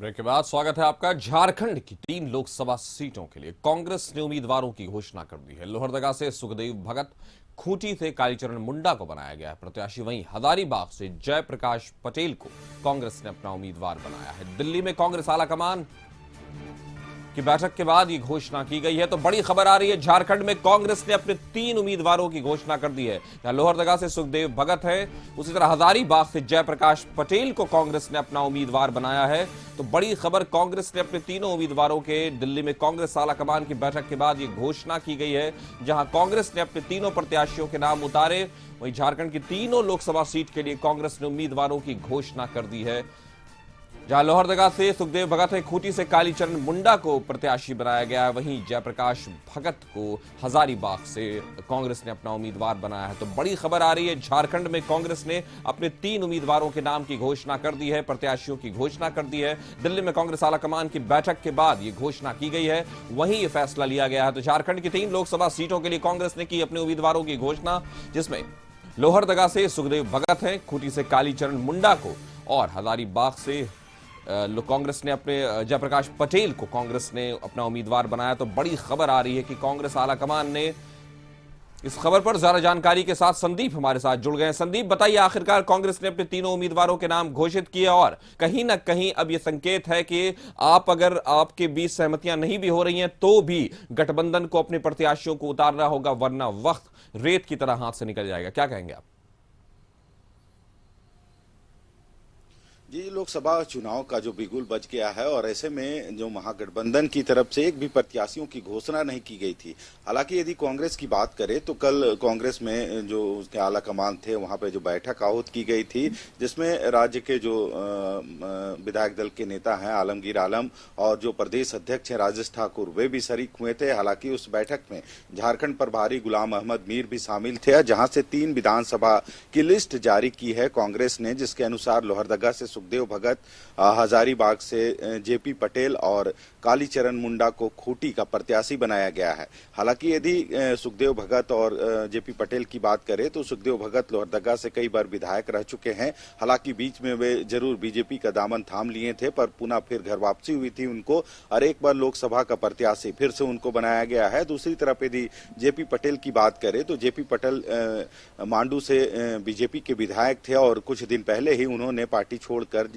Break के बाद स्वागत है आपका। झारखंड की 3 लोकसभा सीटों के लिए कांग्रेस ने उम्मीदवारों की घोषणा कर दी है। लोहरदगा से सुखदेव भगत, खूंटी से कालीचरण मुंडा को बनाया गया है प्रत्याशी। वहीं हजारीबाग से जयप्रकाश पटेल को कांग्रेस ने अपना उम्मीदवार बनाया है। दिल्ली में कांग्रेस आलाकमान की बैठक के बाद ये घोषणा की गई है। तो बड़ी खबर आ रही है, झारखंड में कांग्रेस ने अपने 3 उम्मीदवारों की घोषणा कर दी है। यहां लोहरदगा से सुखदेव भगत है, उसी तरह हजारीबाग से जयप्रकाश पटेल को कांग्रेस ने अपना उम्मीदवार बनाया है। तो बड़ी खबर, कांग्रेस ने अपने तीनों उम्मीदवारों के दिल्ली में कांग्रेस आलाकमान की बैठक के बाद ये घोषणा की गई है, जहां कांग्रेस ने अपने तीनों प्रत्याशियों के नाम उतारे। वहीं झारखंड की तीनों लोकसभा सीट के लिए कांग्रेस ने उम्मीदवारों की घोषणा कर दी है। जहां लोहरदगा से सुखदेव भगत है, खूंटी से कालीचरण मुंडा को प्रत्याशी बनाया गया है। वहीं जयप्रकाश भगत को हजारीबाग से कांग्रेस ने अपना उम्मीदवार बनाया है। तो बड़ी खबर आ रही है, झारखंड में कांग्रेस ने अपने 3 उम्मीदवारों के नाम की घोषणा कर दी है, प्रत्याशियों की घोषणा कर दी है। दिल्ली में कांग्रेस आलाकमान की बैठक के बाद यह घोषणा की गई है, वहीं यह फैसला लिया गया है। तो झारखंड की 3 लोकसभा सीटों के लिए कांग्रेस ने की अपने उम्मीदवारों की घोषणा, जिसमें लोहरदगा से सुखदेव भगत है, खूंटी से कालीचरण मुंडा को और हजारीबाग से कांग्रेस ने अपने जयप्रकाश पटेल को कांग्रेस ने अपना उम्मीदवार बनाया। तो बड़ी खबर आ रही है कि कांग्रेस आलाकमान ने इस खबर पर ज्यादा जानकारी के साथ संदीप हमारे साथ जुड़ गए हैं। संदीप, बताइए, आखिरकार कांग्रेस ने अपने तीनों उम्मीदवारों के नाम घोषित किए और कहीं ना कहीं अब यह संकेत है कि अगर आपके बीच सहमतियां नहीं भी हो रही हैं तो भी गठबंधन को अपने प्रत्याशियों को उतारना होगा, वरना वक्त रेत की तरह हाथ से निकल जाएगा। क्या कहेंगे आप? जी, लोकसभा चुनाव का जो बिगुल बज गया है और ऐसे में जो महागठबंधन की तरफ से एक भी प्रत्याशियों की घोषणा नहीं की गई थी। हालांकि यदि कांग्रेस की बात करें तो कल कांग्रेस में जो उसके आला कमान थे वहां पे जो बैठक आहूत की गई थी, जिसमें राज्य के जो विधायक दल के नेता हैं आलमगीर आलम और जो प्रदेश अध्यक्ष हैं राजेश ठाकुर, वे भी शरीक हुए थे। हालांकि उस बैठक में झारखंड प्रभारी गुलाम अहमद मीर भी शामिल थे, जहां से 3 विधानसभा की लिस्ट जारी की है कांग्रेस ने, जिसके अनुसार लोहरदगा से सुखदेव भगत, हजारीबाग से जेपी पटेल और कालीचरण मुंडा को खूंटी का प्रत्याशी बनाया गया है। हालांकि यदि सुखदेव भगत और जेपी पटेल की बात करें तो सुखदेव भगत लोहरदगा से कई बार विधायक रह चुके हैं। हालांकि बीच में वे जरूर बीजेपी का दामन थाम लिए थे, पर पुनः फिर घर वापसी हुई थी उनको और एक बार लोकसभा का प्रत्याशी फिर से उनको बनाया गया है। दूसरी तरफ यदि जेपी पटेल की बात करें तो जेपी पटेल मांडू से बीजेपी के विधायक थे और कुछ दिन पहले ही उन्होंने पार्टी छोड़कर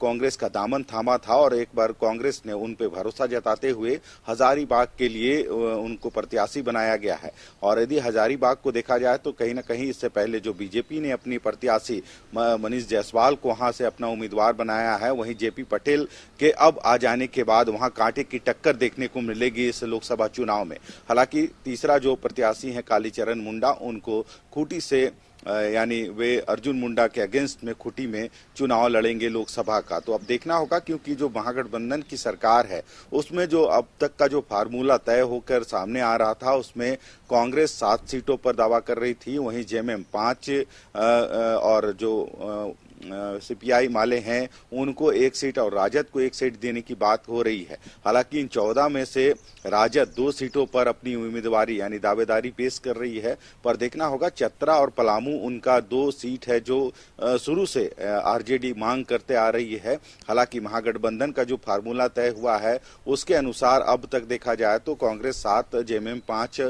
कांग्रेस का दामन थामा था और एक बार कांग्रेस ने उन पे भरोसा जताते हुए हजारीबाग के लिए उनको प्रत्याशी बनाया गया है। और यदि हजारीबाग को देखा जाए तो कहीं ना कहीं इससे पहले जो बीजेपी ने अपनी प्रत्याशी मनीष जायसवाल को वहां से अपना उम्मीदवार बनाया है, वहीं जेपी पटेल के अब आ जाने के बाद वहां कांटे की टक्कर देखने को मिलेगी इस लोकसभा चुनाव में। हालांकि तीसरा जो प्रत्याशी है कालीचरण मुंडा, उनको खूंटी से यानी वे अर्जुन मुंडा के अगेंस्ट में खूंटी में चुनाव लड़ेंगे लोकसभा का। तो अब देखना होगा, क्योंकि जो महागठबंधन की सरकार है उसमें जो अब तक का जो फार्मूला तय होकर सामने आ रहा था, उसमें कांग्रेस 7 सीटों पर दावा कर रही थी, वहीं जेएमएम 5 और जो सीपीआई माले हैं उनको 1 सीट और राजद को 1 सीट देने की बात हो रही है। हालांकि इन 14 में से राजद 2 सीटों पर अपनी उम्मीदवारी यानी दावेदारी पेश कर रही है, पर देखना होगा चतरा और पलामू उनका 2 सीट है जो शुरू से आरजेडी मांग करते आ रही है। हालांकि महागठबंधन का जो फार्मूला तय हुआ है उसके अनुसार अब तक देखा जाए तो कांग्रेस 7, जेएमएम 5,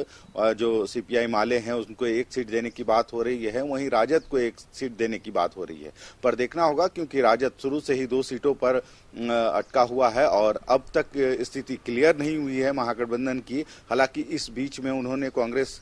जो सीपीआई माले हैं उनको 1 सीट देने की बात हो रही है, वहीं राजद को 1 सीट देने की बात हो रही है। पर देखना होगा, क्योंकि राजद शुरू से ही 2 सीटों पर अटका हुआ है और अब तक स्थिति क्लियर नहीं हुई है महागठबंधन की। हालांकि इस बीच में उन्होंने कांग्रेस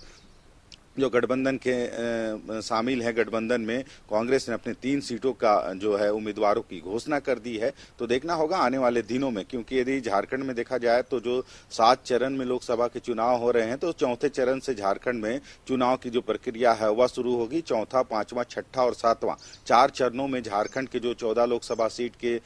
जो गठबंधन के शामिल है, गठबंधन में कांग्रेस ने अपने 3 सीटों का जो है उम्मीदवारों की घोषणा कर दी है। तो देखना होगा आने वाले दिनों में, क्योंकि यदि झारखंड में देखा जाए तो जो 7 चरण में लोकसभा के चुनाव हो रहे हैं, तो चौथे चरण से झारखंड में चुनाव की जो प्रक्रिया है वह शुरू होगी। चौथा, 5वां, 6ठा और 7वां 4 चरणों में झारखंड के जो 14 लोकसभा सीट के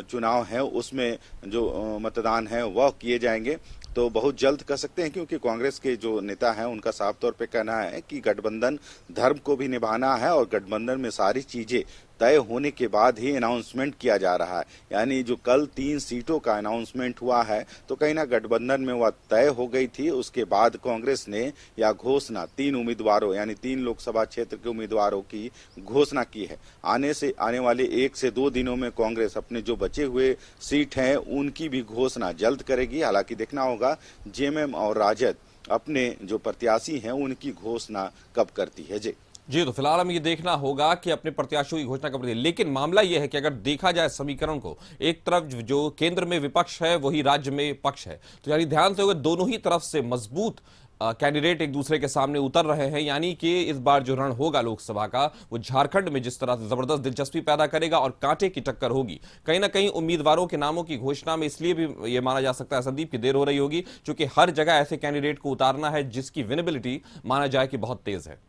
चुनाव है उसमें जो मतदान है वह किए जाएंगे। तो बहुत जल्द कह सकते हैं, क्योंकि कांग्रेस के जो नेता हैं उनका साफ तौर पे कहना है कि गठबंधन धर्म को भी निभाना है और गठबंधन में सारी चीजें तय होने के बाद ही अनाउंसमेंट किया जा रहा है। यानी जो कल 3 सीटों का अनाउंसमेंट हुआ है तो कहीं ना गठबंधन में वह तय हो गई थी। उसके बाद कांग्रेस ने यह घोषणा 3 उम्मीदवारों यानी 3 लोकसभा क्षेत्र के उम्मीदवारों की घोषणा की है। आने वाले 1 से 2 दिनों में कांग्रेस अपने जो बचे हुए सीट हैं उनकी भी घोषणा जल्द करेगी। हालांकि देखना होगा जेएमएम और राजद अपने जो प्रत्याशी हैं उनकी घोषणा कब करती है। जी, तो फिलहाल हम ये देखना होगा कि अपने प्रत्याशियों की घोषणा कब होती है। लेकिन मामला यह है कि अगर देखा जाए समीकरण को, एक तरफ जो केंद्र में विपक्ष है वही राज्य में पक्ष है, तो यानी ध्यान से होगा दोनों ही तरफ से मजबूत कैंडिडेट एक दूसरे के सामने उतर रहे हैं। यानी कि इस बार जो रण होगा लोकसभा का वो झारखंड में जिस तरह से जबरदस्त दिलचस्पी पैदा करेगा और कांटे की टक्कर होगी। कहीं ना कहीं उम्मीदवारों के नामों की घोषणा में इसलिए भी यह माना जा सकता है संदीप की देर हो रही होगी क्योंकि हर जगह ऐसे कैंडिडेट को उतारना है जिसकी विनेबिलिटी माना जाए कि बहुत तेज है।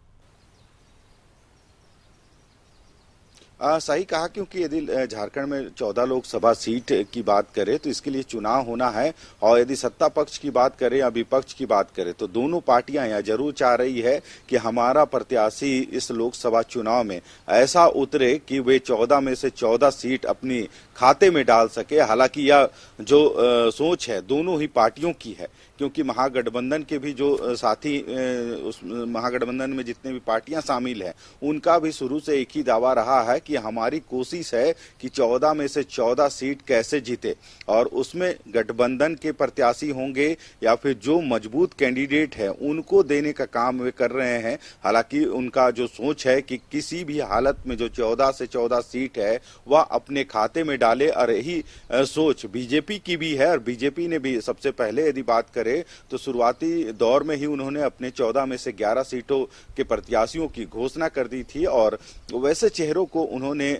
सही कहा, क्योंकि यदि झारखंड में 14 लोकसभा सीट की बात करें तो इसके लिए चुनाव होना है। और यदि सत्ता पक्ष की बात करें या विपक्ष की बात करें तो दोनों पार्टियां यह जरूर चाह रही है कि हमारा प्रत्याशी इस लोकसभा चुनाव में ऐसा उतरे कि वे 14 में से 14 सीट अपनी खाते में डाल सके। हालांकि यह जो सोच है दोनों ही पार्टियों की है, क्योंकि महागठबंधन के भी जो साथी उस महागठबंधन में जितने भी पार्टियां शामिल हैं उनका भी शुरू से एक ही दावा रहा है कि हमारी कोशिश है कि 14 में से 14 सीट कैसे जीते, और उसमें गठबंधन के प्रत्याशी होंगे या फिर जो मजबूत कैंडिडेट है उनको देने का काम वे कर रहे हैं। हालांकि उनका जो सोच है कि किसी भी हालत में जो 14 से 14 सीट है वह अपने खाते में डाले, और यही सोच बीजेपी की भी है। और बीजेपी ने भी सबसे पहले यदि बात करें तो शुरुआती दौर में ही उन्होंने अपने 14 में से 11 सीटों के प्रत्याशियों की घोषणा कर दी थी, और वैसे चेहरों को उन्होंने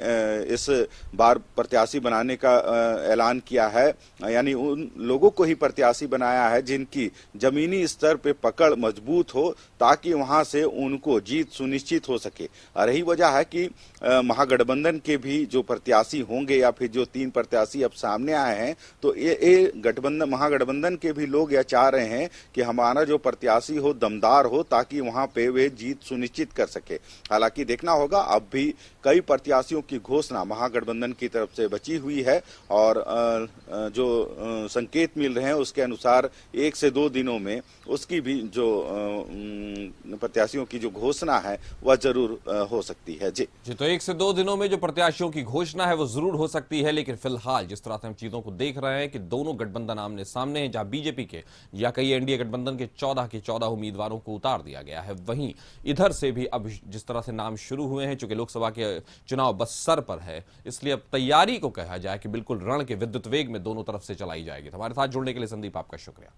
इस बार प्रत्याशी बनाने का ऐलान किया है। यानी उन लोगों को ही प्रत्याशी बनाया है जिनकी जमीनी स्तर पे पकड़ मजबूत हो, ताकि वहां से उनको जीत सुनिश्चित हो सके। और यही वजह है कि महागठबंधन के भी जो प्रत्याशी होंगे या फिर जो 3 प्रत्याशी अब सामने आए हैं तो ये गठबंधन महागठबंधन के भी लोग यह चाह रहे हैं कि हमारा जो प्रत्याशी हो दमदार हो, ताकि वहां पे वे जीत सुनिश्चित कर सके। हालांकि देखना होगा, अब भी कई प्रत्याशियों की घोषणा महागठबंधन की तरफ से बची हुई है, और जो संकेत मिल रहे हैं उसके अनुसार 1 से 2 दिनों में उसकी भी जो प्रत्याशियों की जो घोषणा है वह जरूर हो सकती है। जी, तो 1 से 2 दिनों में जो प्रत्याशियों की घोषणा है वो जरूर हो सकती है। लेकिन फिलहाल जिस तरह से हम चीजों को देख रहे हैं कि दोनों गठबंधन आमने सामने हैं, जहां बीजेपी के या कई एनडीए गठबंधन के 14 के 14 उम्मीदवारों को उतार दिया गया है, वहीं इधर से भी अब जिस तरह से नाम शुरू हुए हैं, चूंकि लोकसभा के चुनाव बस सर पर है, इसलिए अब तैयारी को कहा जाए कि बिल्कुल रण के विद्युत वेग में दोनों तरफ से चलाई जाएगी। हमारे साथ जुड़ने के लिए संदीप आपका शुक्रिया।